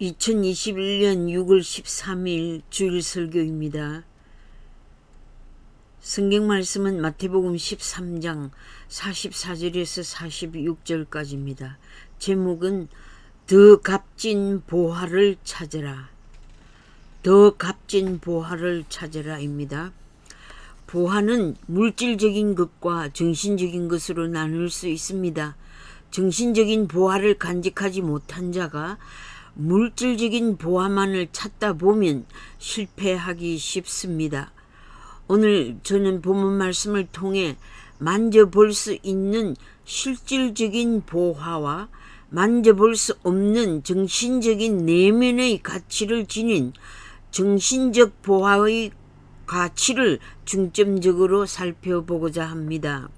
2021년 6월 13일 주일 설교입니다. 성경 말씀은 마태복음 13장 44절에서 46절까지입니다. 제목은 더 값진 보화를 찾으라. 더 값진 보화를 찾으라입니다. 보화는 물질적인 것과 정신적인 것으로 나눌 수 있습니다. 정신적인 보화를 간직하지 못한 자가 물질적인 보화만을 찾다 보면 실패하기 쉽습니다. 오늘 저는 본문 말씀을 통해 만져볼 수 있는 실질적인 보화와 만져볼 수 없는 정신적인 내면의 가치를 지닌 정신적 보화의 가치를 중점적으로 살펴보고자 합니다.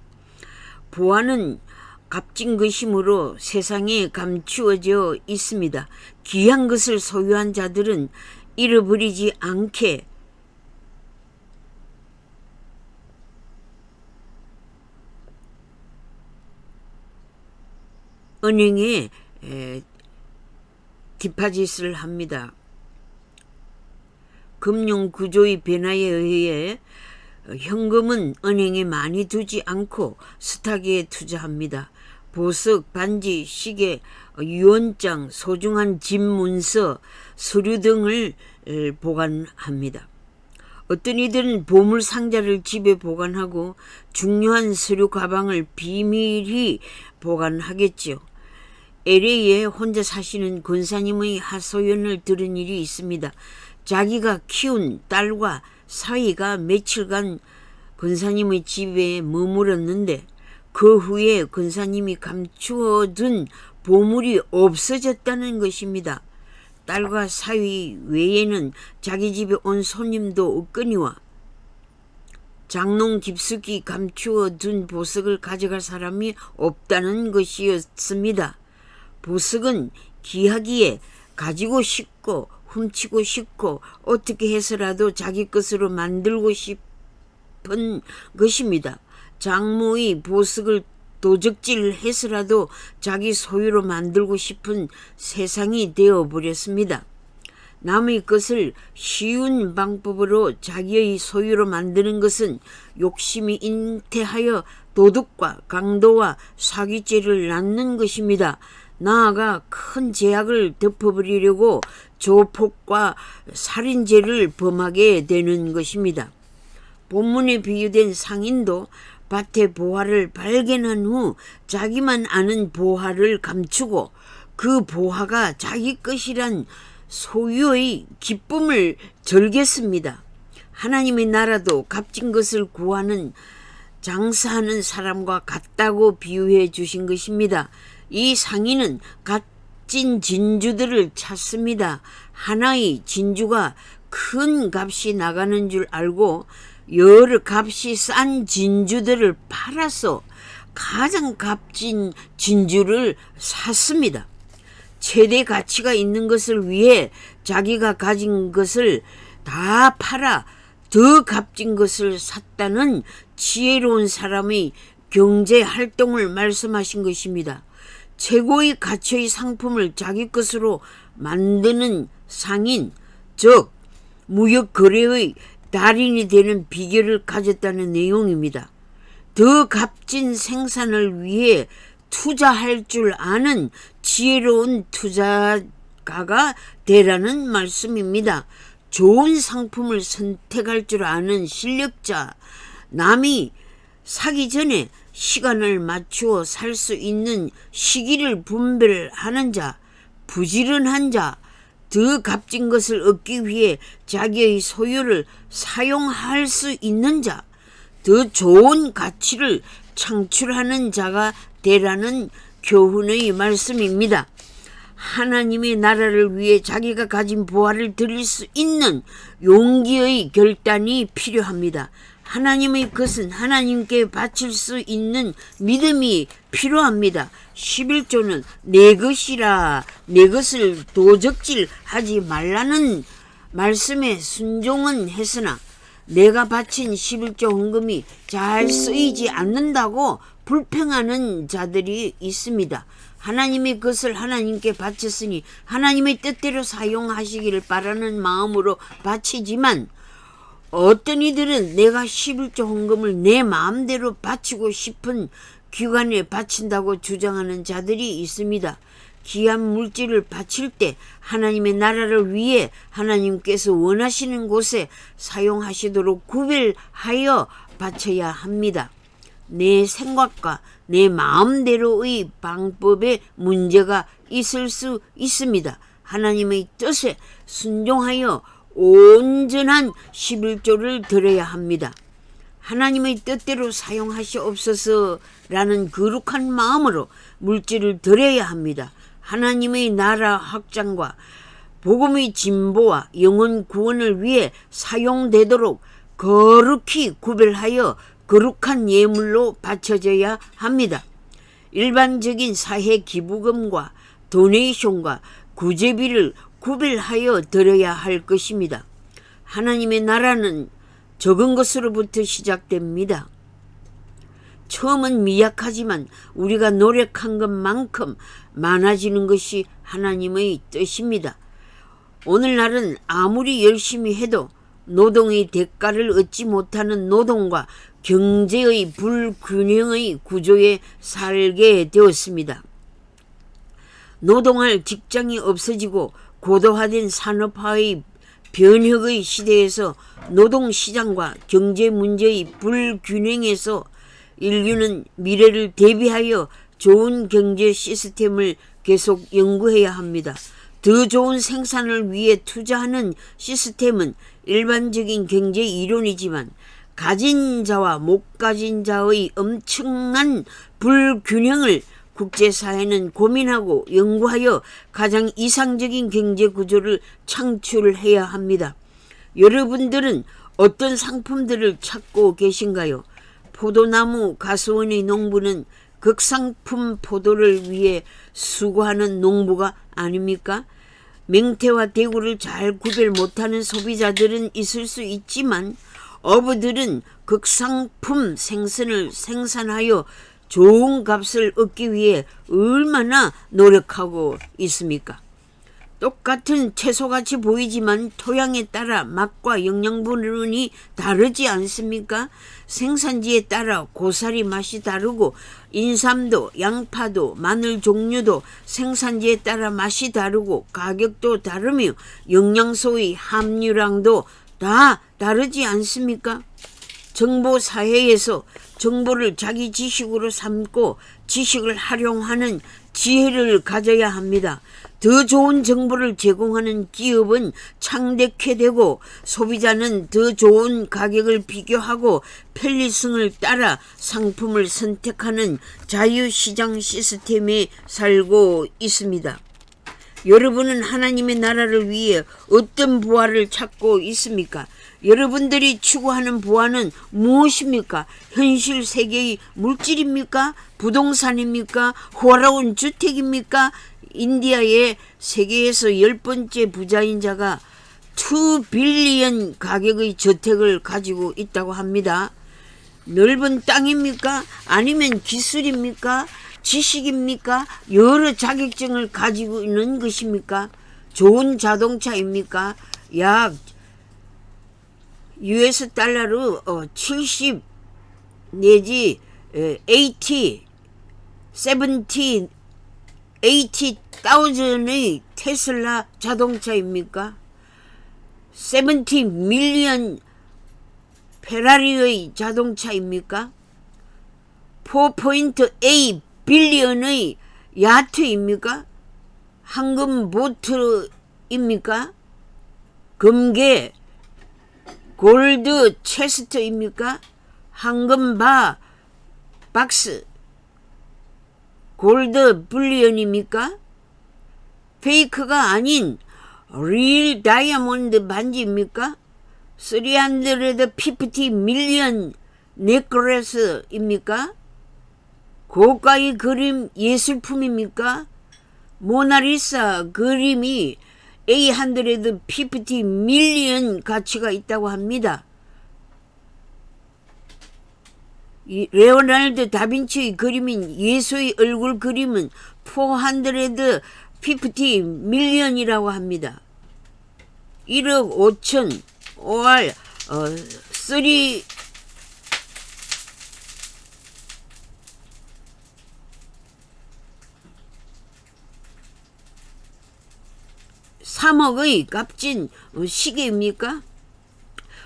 보화는 값진 것이므로 세상에 감추어져 있습니다. 귀한 것을 소유한 자들은 잃어버리지 않게 은행에 디파짓을 합니다. 금융 구조의 변화에 의해 현금은 은행에 많이 두지 않고 스탁에 투자합니다. 보석, 반지, 시계, 유언장, 소중한 집 문서, 서류 등을 보관합니다. 어떤 이들은 보물 상자를 집에 보관하고 중요한 서류 가방을 비밀히 보관하겠지요. LA에 혼자 사시는 권사님의 하소연을 들은 일이 있습니다. 자기가 키운 딸과 사위가 며칠간 권사님의 집에 머물었는데 그 후에 권사님이 감추어둔 보물이 없어졌다는 것입니다. 딸과 사위 외에는 자기 집에 온 손님도 없거니와 장롱 깊숙이 감추어둔 보석을 가져갈 사람이 없다는 것이었습니다. 보석은 귀하기에 가지고 싶고 훔치고 싶고 어떻게 해서라도 자기 것으로 만들고 싶은 것입니다. 장모의 보석을 도적질해서라도 자기 소유로 만들고 싶은 세상이 되어버렸습니다. 남의 것을 쉬운 방법으로 자기의 소유로 만드는 것은 욕심이 잉태하여 도둑과 강도와 사기죄를 낳는 것입니다. 나아가 큰 죄악을 덮어버리려고 조폭과 살인죄를 범하게 되는 것입니다. 본문에 비유된 상인도 밭의 보화를 발견한 후 자기만 아는 보화를 감추고 그 보화가 자기 것이란 소유의 기쁨을 즐겼습니다. 하나님의 나라도 값진 것을 구하는 장사하는 사람과 같다고 비유해 주신 것입니다. 이 상인은 값진 진주들을 찾습니다. 하나의 진주가 큰 값이 나가는 줄 알고 여러 값이 싼 진주들을 팔아서 가장 값진 진주를 샀습니다. 최대 가치가 있는 것을 위해 자기가 가진 것을 다 팔아 더 값진 것을 샀다는 지혜로운 사람의 경제 활동을 말씀하신 것입니다. 최고의 가치의 상품을 자기 것으로 만드는 상인, 즉 무역 거래의 달인이 되는 비결을 가졌다는 내용입니다. 더 값진 생산을 위해 투자할 줄 아는 지혜로운 투자가가 되라는 말씀입니다. 좋은 상품을 선택할 줄 아는 실력자, 남이 사기 전에 시간을 맞추어 살 수 있는 시기를 분별하는 자, 부지런한 자, 더 값진 것을 얻기 위해 자기의 소유를 사용할 수 있는 자, 더 좋은 가치를 창출하는 자가 되라는 교훈의 말씀입니다. 하나님의 나라를 위해 자기가 가진 보화를 드릴 수 있는 용기의 결단이 필요합니다. 하나님의 것은 하나님께 바칠 수 있는 믿음이 필요합니다. 11조는 내 것이라 내 것을 도적질하지 말라는 말씀에 순종은 했으나 내가 바친 11조 헌금이 잘 쓰이지 않는다고 불평하는 자들이 있습니다. 하나님이 그것을 하나님께 바쳤으니 하나님의 뜻대로 사용하시기를 바라는 마음으로 바치지만, 어떤 이들은 내가 11조 헌금을 내 마음대로 바치고 싶은 기관에 바친다고 주장하는 자들이 있습니다. 귀한 물질을 바칠 때 하나님의 나라를 위해 하나님께서 원하시는 곳에 사용하시도록 구별하여 바쳐야 합니다. 내 생각과 내 마음대로의 방법에 문제가 있을 수 있습니다. 하나님의 뜻에 순종하여 온전한 11조를 드려야 합니다. 하나님의 뜻대로 사용하시옵소서라는 거룩한 마음으로 물질을 드려야 합니다. 하나님의 나라 확장과 복음의 진보와 영혼 구원을 위해 사용되도록 거룩히 구별하여 거룩한 예물로 바쳐져야 합니다. 일반적인 사회 기부금과 도네이션과 구제비를 구별하여 드려야 할 것입니다. 하나님의 나라는 적은 것으로부터 시작됩니다. 처음은 미약하지만 우리가 노력한 것만큼 많아지는 것이 하나님의 뜻입니다. 오늘날은 아무리 열심히 해도 노동의 대가를 얻지 못하는 노동과 경제의 불균형의 구조에 살게 되었습니다. 노동할 직장이 없어지고 고도화된 산업화의 변혁의 시대에서 노동시장과 경제 문제의 불균형에서 인류는 미래를 대비하여 좋은 경제 시스템을 계속 연구해야 합니다. 더 좋은 생산을 위해 투자하는 시스템은 일반적인 경제 이론이지만 가진 자와 못 가진 자의 엄청난 불균형을 국제사회는 고민하고 연구하여 가장 이상적인 경제 구조를 창출해야 합니다. 여러분들은 어떤 상품들을 찾고 계신가요? 포도나무 가수원의 농부는 극상품 포도를 위해 수고하는 농부가 아닙니까? 맹태와 대구를 잘 구별 못하는 소비자들은 있을 수 있지만 어부들은 극상품 생선을 생산하여 좋은 값을 얻기 위해 얼마나 노력하고 있습니까? 똑같은 채소같이 보이지만 토양에 따라 맛과 영양분이 다르지 않습니까? 생산지에 따라 고사리 맛이 다르고 인삼도 양파도 마늘 종류도 생산지에 따라 맛이 다르고 가격도 다르며 영양소의 함유량도 다 다르지 않습니까? 정보사회에서 정보를 자기 지식으로 삼고 지식을 활용하는 지혜를 가져야 합니다. 더 좋은 정보를 제공하는 기업은 창대케 되고 소비자는 더 좋은 가격을 비교하고 편리성을 따라 상품을 선택하는 자유시장 시스템에 살고 있습니다. 여러분은 하나님의 나라를 위해 어떤 부활을 찾고 있습니까? 여러분들이 추구하는 부활은 무엇입니까? 현실 세계의 물질입니까? 부동산입니까? 호화로운 주택입니까? 인디아의 세계에서 10번째 부자인 자가 2 빌리언 가격의 저택을 가지고 있다고 합니다. 넓은 땅입니까? 아니면 기술입니까? 지식입니까? 여러 자격증을 가지고 있는 것입니까? 좋은 자동차입니까? 약 US 달러로 70 내지 80, 80,000의 테슬라 자동차입니까? 70 밀리언 페라리의 자동차입니까? 4.8 빌리언의 야트입니까? 황금 보트입니까? 금괴 골드 체스트입니까? 황금 박스 골드 불리언입니까? 페이크가 아닌 리얼 다이아몬드 반지입니까? 350 밀리언 넥클래스입니까? 고가의 그림 예술품입니까? 모나리사 그림이 850 밀리언 가치가 있다고 합니다. 이 레오나르도 다빈치의 그림인 예수의 얼굴 그림은 450 밀리언이라고 합니다. 1억 5천 5알 3억의 값진 시계입니까?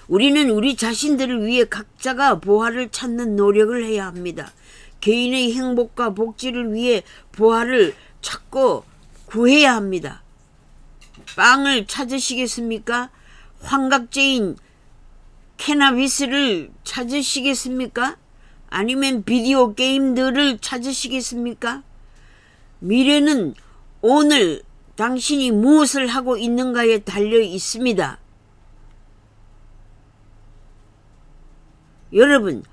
우리는 우리 자신들을 위해 각자가 보화를 찾는 노력을 해야 합니다. 개인의 행복과 복지를 위해 보화를 찾고 구해야 합니다. 빵을 찾으시겠습니까? 환각제인 캐나비스를 찾으시겠습니까? 아니면 비디오 게임들을 찾으시겠습니까? 미래는 오늘 당신이 무엇을 하고 있는가에 달려 있습니다. 여러분,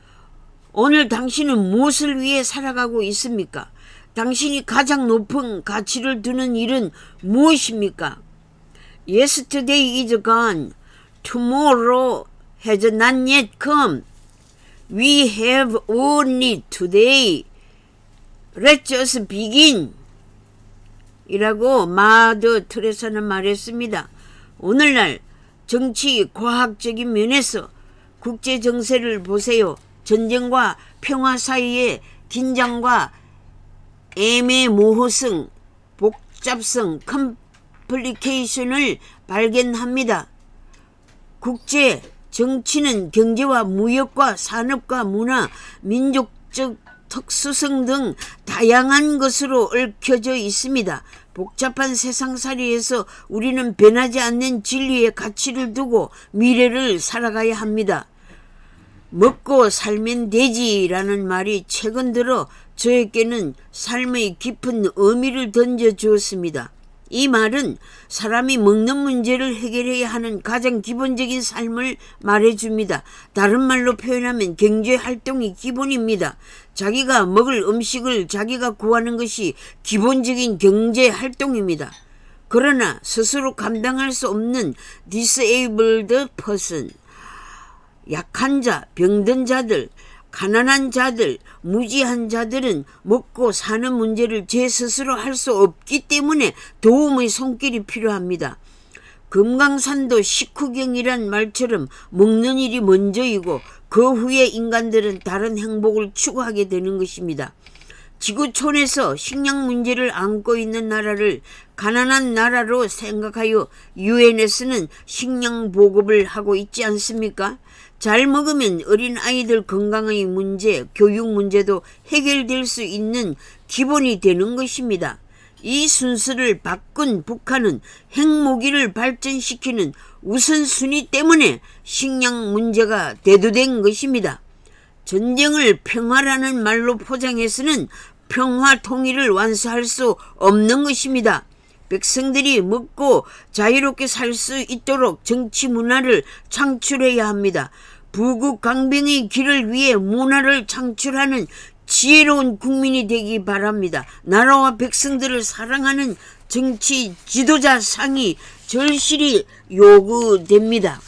오늘 당신은 무엇을 위해 살아가고 있습니까? 당신이 가장 높은 가치를 두는 일은 무엇입니까? Yesterday is gone. Tomorrow has not yet come. We have only today. Let's just begin. 이라고 마더 테레사는 말했습니다. 오늘날 정치 과학적인 면에서 국제 정세를 보세요. 전쟁과 평화 사이에 긴장과 애매모호성, 복잡성, 컴플리케이션을 발견합니다. 국제 정치는 경제와 무역과 산업과 문화, 민족적 특수성 등 다양한 것으로 얽혀져 있습니다. 복잡한 세상살이에서 우리는 변하지 않는 진리의 가치를 두고 미래를 살아가야 합니다. 먹고 살면 되지라는 말이 최근 들어 저에게는 삶의 깊은 의미를 던져주었습니다. 이 말은 사람이 먹는 문제를 해결해야 하는 가장 기본적인 삶을 말해줍니다. 다른 말로 표현하면 경제활동이 기본입니다. 자기가 먹을 음식을 자기가 구하는 것이 기본적인 경제활동입니다. 그러나 스스로 감당할 수 없는 disabled person, 약한 자, 병든 자들, 가난한 자들, 무지한 자들은 먹고 사는 문제를 제 스스로 할 수 없기 때문에 도움의 손길이 필요합니다. 금강산도 식후경이란 말처럼 먹는 일이 먼저이고 그 후에 인간들은 다른 행복을 추구하게 되는 것입니다. 지구촌에서 식량 문제를 안고 있는 나라를 가난한 나라로 생각하여 UNS는 식량 보급을 하고 있지 않습니까? 잘 먹으면 어린 아이들 건강의 문제, 교육 문제도 해결될 수 있는 기본이 되는 것입니다. 이 순서를 바꾼 북한은 핵무기를 발전시키는 우선순위 때문에 식량 문제가 대두된 것입니다. 전쟁을 평화라는 말로 포장해서는 평화 통일을 완수할 수 없는 것입니다. 백성들이 먹고 자유롭게 살 수 있도록 정치 문화를 창출해야 합니다. 부국 강병의 길을 위해 문화를 창출하는 지혜로운 국민이 되기 바랍니다. 나라와 백성들을 사랑하는 정치 지도자 상이 절실히 요구됩니다.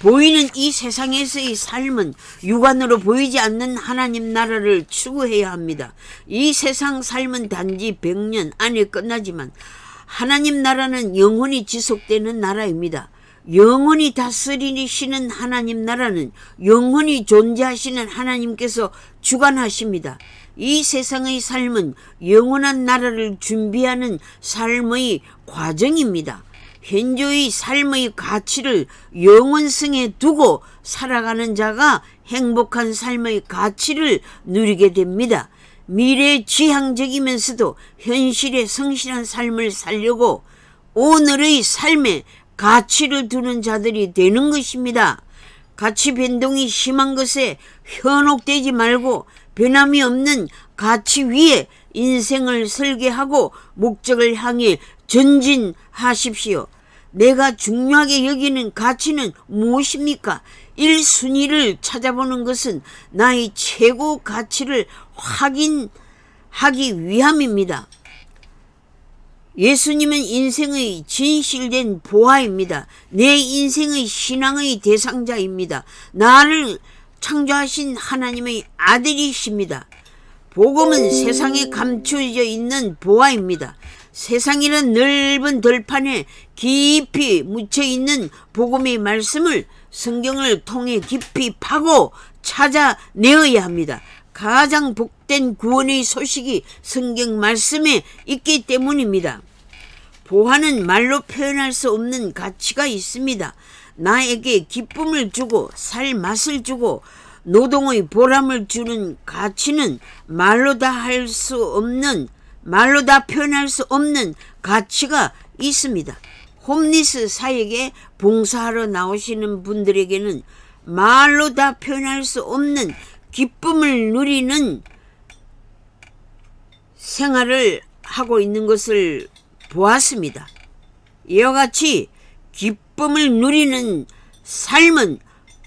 보이는 이 세상에서의 삶은 육안으로 보이지 않는 하나님 나라를 추구해야 합니다. 이 세상 삶은 단지 100년 안에 끝나지만 하나님 나라는 영원히 지속되는 나라입니다. 영원히 다스리시는 하나님 나라는 영원히 존재하시는 하나님께서 주관하십니다. 이 세상의 삶은 영원한 나라를 준비하는 삶의 과정입니다. 현재의 삶의 가치를 영원성에 두고 살아가는 자가 행복한 삶의 가치를 누리게 됩니다. 미래 지향적이면서도 현실에 성실한 삶을 살려고 오늘의 삶에 가치를 두는 자들이 되는 것입니다. 가치 변동이 심한 것에 현혹되지 말고 변함이 없는 가치 위에 인생을 설계하고 목적을 향해 전진하십시오. 내가 중요하게 여기는 가치는 무엇입니까? 1순위를 찾아보는 것은 나의 최고 가치를 확인하기 위함입니다. 예수님은 인생의 진실된 보화입니다. 내 인생의 신앙의 대상자입니다. 나를 창조하신 하나님의 아들이십니다. 복음은 세상에 감추어져 있는 보화입니다. 세상이란 넓은 들판에 깊이 묻혀있는 복음의 말씀을 성경을 통해 깊이 파고 찾아내어야 합니다. 가장 복된 구원의 소식이 성경 말씀에 있기 때문입니다. 보화는 말로 표현할 수 없는 가치가 있습니다. 나에게 기쁨을 주고 살 맛을 주고 노동의 보람을 주는 가치는 말로 다 표현할 수 없는 가치가 있습니다. 홈리스 사역에 봉사하러 나오시는 분들에게는 말로 다 표현할 수 없는 기쁨을 누리는 생활을 하고 있는 것을 보았습니다. 이와 같이 기쁨을 누리는 삶은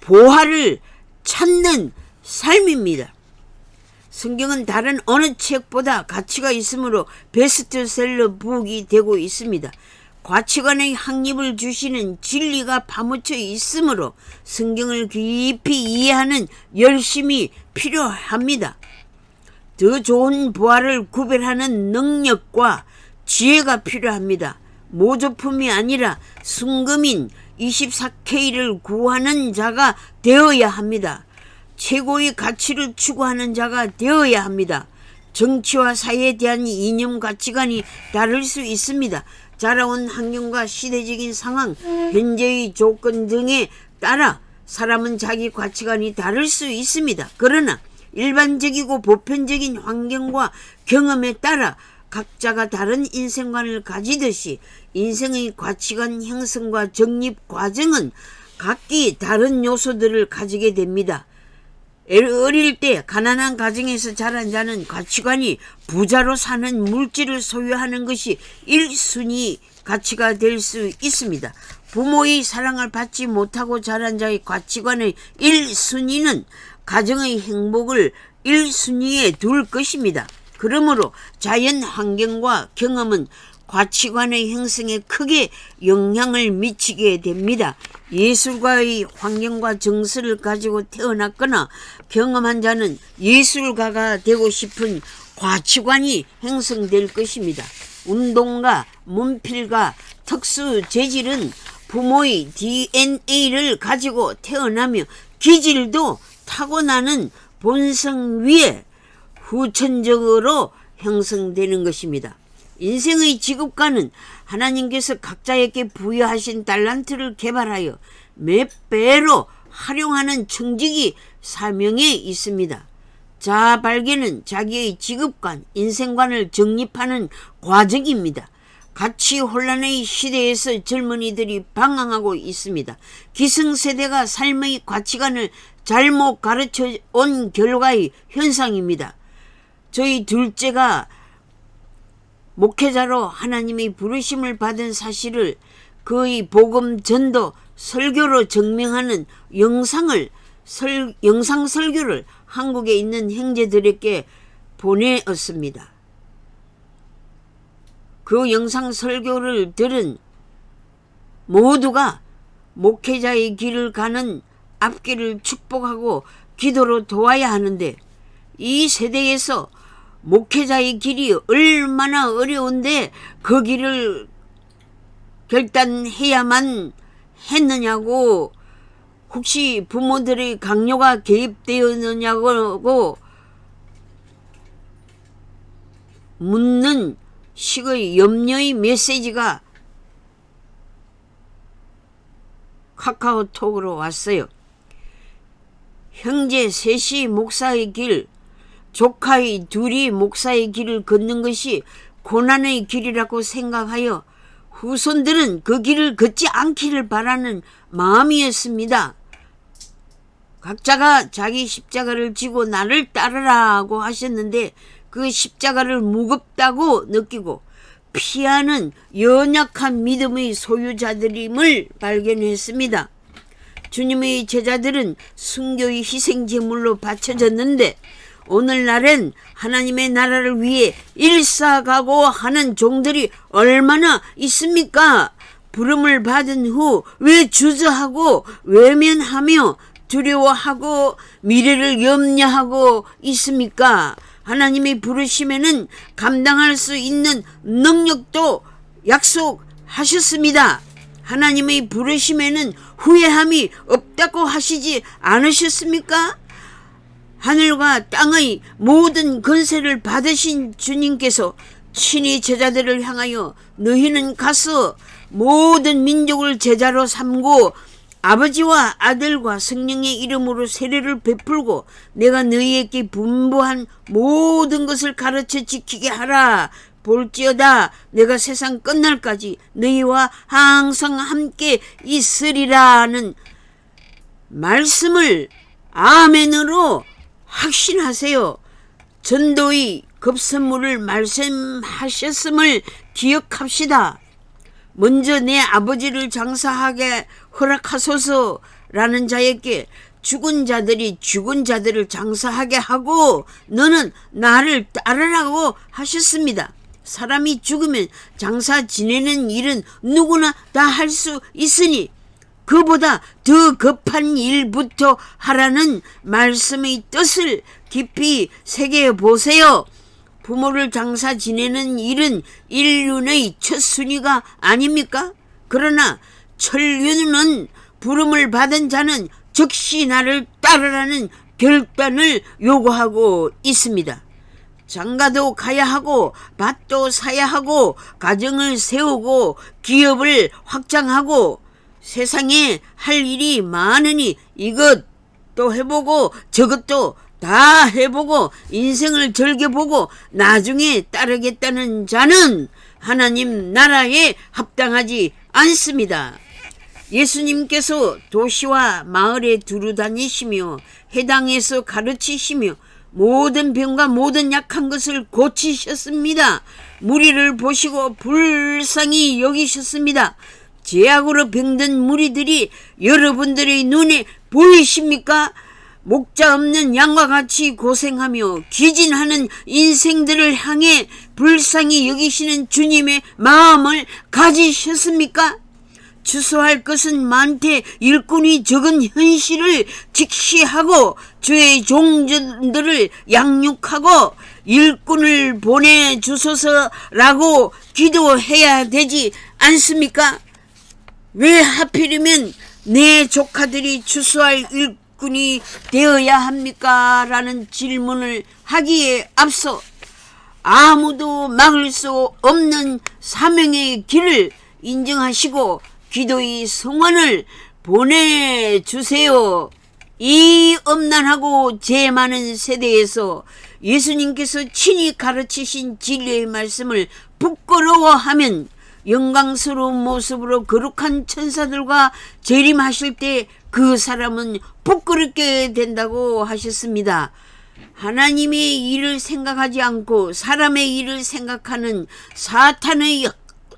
보화를 찾는 삶입니다. 성경은 다른 어느 책보다 가치가 있으므로 베스트셀러 북이 되고 있습니다. 가치관의 확립을 주시는 진리가 파묻혀 있으므로 성경을 깊이 이해하는 열심이 필요합니다. 더 좋은 보화를 구별하는 능력과 지혜가 필요합니다. 모조품이 아니라 순금인 24K를 구하는 자가 되어야 합니다. 최고의 가치를 추구하는 자가 되어야 합니다. 정치와 사회에 대한 이념 가치관이 다를 수 있습니다. 자라온 환경과 시대적인 상황, 현재의 조건 등에 따라 사람은 자기 가치관이 다를 수 있습니다. 그러나 일반적이고 보편적인 환경과 경험에 따라 각자가 다른 인생관을 가지듯이 인생의 가치관 형성과 정립 과정은 각기 다른 요소들을 가지게 됩니다. 어릴 때 가난한 가정에서 자란 자는 가치관이 부자로 사는 물질을 소유하는 것이 1순위 가치가 될 수 있습니다. 부모의 사랑을 받지 못하고 자란 자의 가치관의 1순위는 가정의 행복을 1순위에 둘 것입니다. 그러므로 자연 환경과 경험은 가치관의 형성에 크게 영향을 미치게 됩니다. 예술가의 환경과 정서를 가지고 태어났거나 경험한 자는 예술가가 되고 싶은 가치관이 형성될 것입니다. 운동가, 문필가, 특수 재질은 부모의 DNA를 가지고 태어나며 기질도 타고나는 본성 위에 후천적으로 형성되는 것입니다. 인생의 직업가는 하나님께서 각자에게 부여하신 달란트를 개발하여 몇 배로 활용하는 청직이 사명에 있습니다. 자아 발견은 자기의 직업관, 인생관을 정립하는 과정입니다. 가치 혼란의 시대에서 젊은이들이 방황하고 있습니다. 기성세대가 삶의 가치관을 잘못 가르쳐 온 결과의 현상입니다. 저희 둘째가 목회자로 하나님의 부르심을 받은 사실을 그의 복음 전도 설교로 증명하는 영상 설교를 한국에 있는 형제들에게 보내었습니다. 그 영상 설교를 들은 모두가 목회자의 길을 가는 앞길을 축복하고 기도로 도와야 하는데 이 세대에서 목회자의 길이 얼마나 어려운데 그 길을 결단해야만 했느냐고, 혹시 부모들의 강요가 개입되었느냐고 묻는 식의 염려의 메시지가 카카오톡으로 왔어요. 형제 셋이 목사의 길, 조카의 둘이 목사의 길을 걷는 것이 고난의 길이라고 생각하여 후손들은 그 길을 걷지 않기를 바라는 마음이었습니다. 각자가 자기 십자가를 지고 나를 따르라고 하셨는데 그 십자가를 무겁다고 느끼고 피하는 연약한 믿음의 소유자들임을 발견했습니다. 주님의 제자들은 순교의 희생제물로 바쳐졌는데 오늘날엔 하나님의 나라를 위해 일사각오하는 종들이 얼마나 있습니까? 부름을 받은 후 왜 주저하고 외면하며 두려워하고 미래를 염려하고 있습니까? 하나님이 부르시면은 감당할 수 있는 능력도 약속하셨습니다. 하나님이 부르시면은 후회함이 없다고 하시지 않으셨습니까? 하늘과 땅의 모든 권세를 받으신 주님께서 친히 제자들을 향하여 너희는 가서 모든 민족을 제자로 삼고 아버지와 아들과 성령의 이름으로 세례를 베풀고 내가 너희에게 분부한 모든 것을 가르쳐 지키게 하라. 볼지어다 내가 세상 끝날까지 너희와 항상 함께 있으리라는 말씀을 아멘으로 확신하세요. 전도의 급선물을 말씀하셨음을 기억합시다. 먼저 내 아버지를 장사하게 허락하소서라는 자에게 죽은 자들이 죽은 자들을 장사하게 하고 너는 나를 따르라고 하셨습니다. 사람이 죽으면 장사 지내는 일은 누구나 다 할 수 있으니 그보다 더 급한 일부터 하라는 말씀의 뜻을 깊이 새겨보세요. 부모를 장사 지내는 일은 인륜의 첫 순위가 아닙니까? 그러나 천륜은 부름을 받은 자는 즉시 나를 따르라는 결단을 요구하고 있습니다. 장가도 가야 하고 밭도 사야 하고 가정을 세우고 기업을 확장하고 세상에 할 일이 많으니 이것도 해보고 저것도 다 해보고 인생을 즐겨보고 나중에 따르겠다는 자는 하나님 나라에 합당하지 않습니다. 예수님께서 도시와 마을에 두루 다니시며 해당에서 가르치시며 모든 병과 모든 약한 것을 고치셨습니다. 무리를 보시고 불쌍히 여기셨습니다. 죄악으로 병든 무리들이 여러분들의 눈에 보이십니까? 목자 없는 양과 같이 고생하며 기진하는 인생들을 향해 불쌍히 여기시는 주님의 마음을 가지셨습니까? 추수할 것은 많되 일꾼이 적은 현실을 직시하고 주의 종들을 양육하고 일꾼을 보내주소서라고 기도해야 되지 않습니까? 왜 하필이면 내 조카들이 추수할 일꾼이 되어야 합니까? 라는 질문을 하기에 앞서 아무도 막을 수 없는 사명의 길을 인정하시고 기도의 성원을 보내주세요. 이 엄난하고 죄 많은 세대에서 예수님께서 친히 가르치신 진리의 말씀을 부끄러워하면 영광스러운 모습으로 거룩한 천사들과 재림하실 때 그 사람은 부끄럽게 된다고 하셨습니다. 하나님의 일을 생각하지 않고 사람의 일을 생각하는 사탄의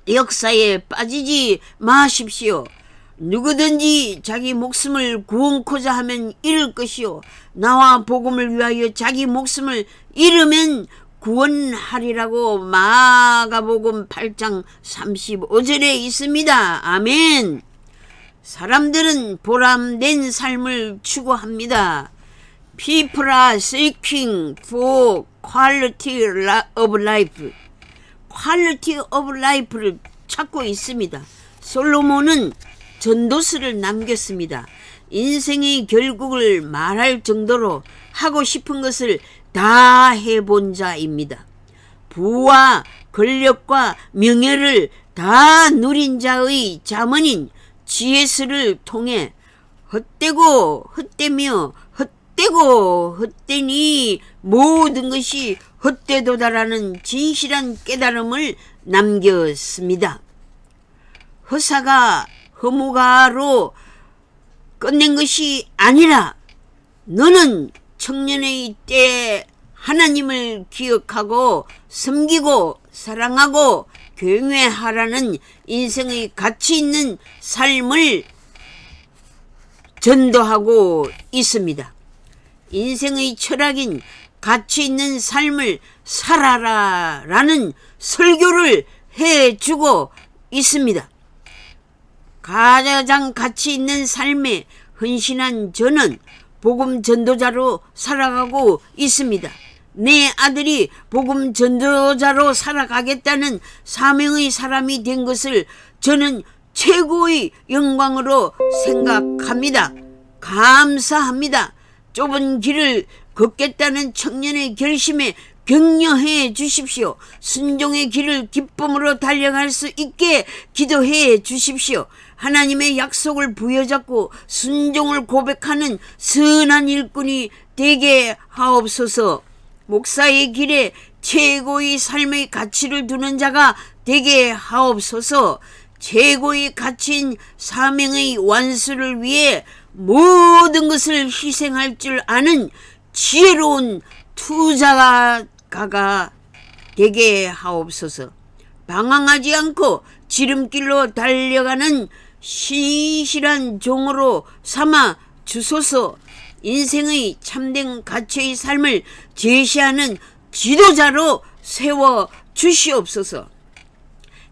역사에 빠지지 마십시오. 누구든지 자기 목숨을 구원코자 하면 잃을 것이요 나와 복음을 위하여 자기 목숨을 잃으면 구원하리라고 마가복음 8장 35절에 있습니다. 아멘. 사람들은 보람된 삶을 추구합니다. People are seeking for quality of life. quality of life를 찾고 있습니다. 솔로몬은 전도서를 남겼습니다. 인생의 결국을 말할 정도로 하고 싶은 것을 다 해본 자입니다. 부와 권력과 명예를 다 누린 자의 자문인 GS를 통해 헛되고 헛되며 헛되고 헛되니 모든 것이 헛되도다라는 진실한 깨달음을 남겼습니다. 허사가 허무가로 끝낸 것이 아니라 너는 청년의 때 하나님을 기억하고 섬기고 사랑하고 경외하라는 인생의 가치 있는 삶을 전도하고 있습니다. 인생의 철학인 가치 있는 삶을 살아라 라는 설교를 해주고 있습니다. 가장 가치 있는 삶에 헌신한 저는 복음 전도자로 살아가고 있습니다. 내 아들이 복음 전도자로 살아가겠다는 사명의 사람이 된 것을 저는 최고의 영광으로 생각합니다. 감사합니다. 좁은 길을 걷겠다는 청년의 결심에 격려해 주십시오. 순종의 길을 기쁨으로 달려갈 수 있게 기도해 주십시오. 하나님의 약속을 부여잡고 순종을 고백하는 선한 일꾼이 되게 하옵소서. 목사의 길에 최고의 삶의 가치를 두는 자가 되게 하옵소서. 최고의 가치인 사명의 완수를 위해 모든 것을 희생할 줄 아는 지혜로운 투자가가 되게 하옵소서. 방황하지 않고 지름길로 달려가는 신실한 종으로 삼아 주소서. 인생의 참된 가치의 삶을 제시하는 지도자로 세워 주시옵소서.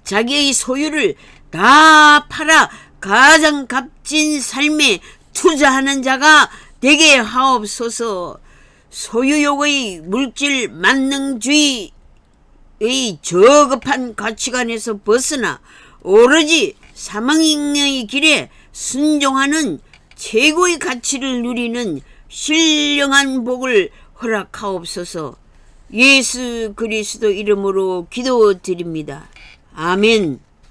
자기의 소유를 다 팔아 가장 값진 삶에 투자하는 자가 되게 하옵소서. 소유욕의 물질 만능주의의 저급한 가치관에서 벗어나 오로지 사망의 길에 순종하는 최고의 가치를 누리는 신령한 복을 허락하옵소서. 예수 그리스도 이름으로 기도드립니다. 아멘.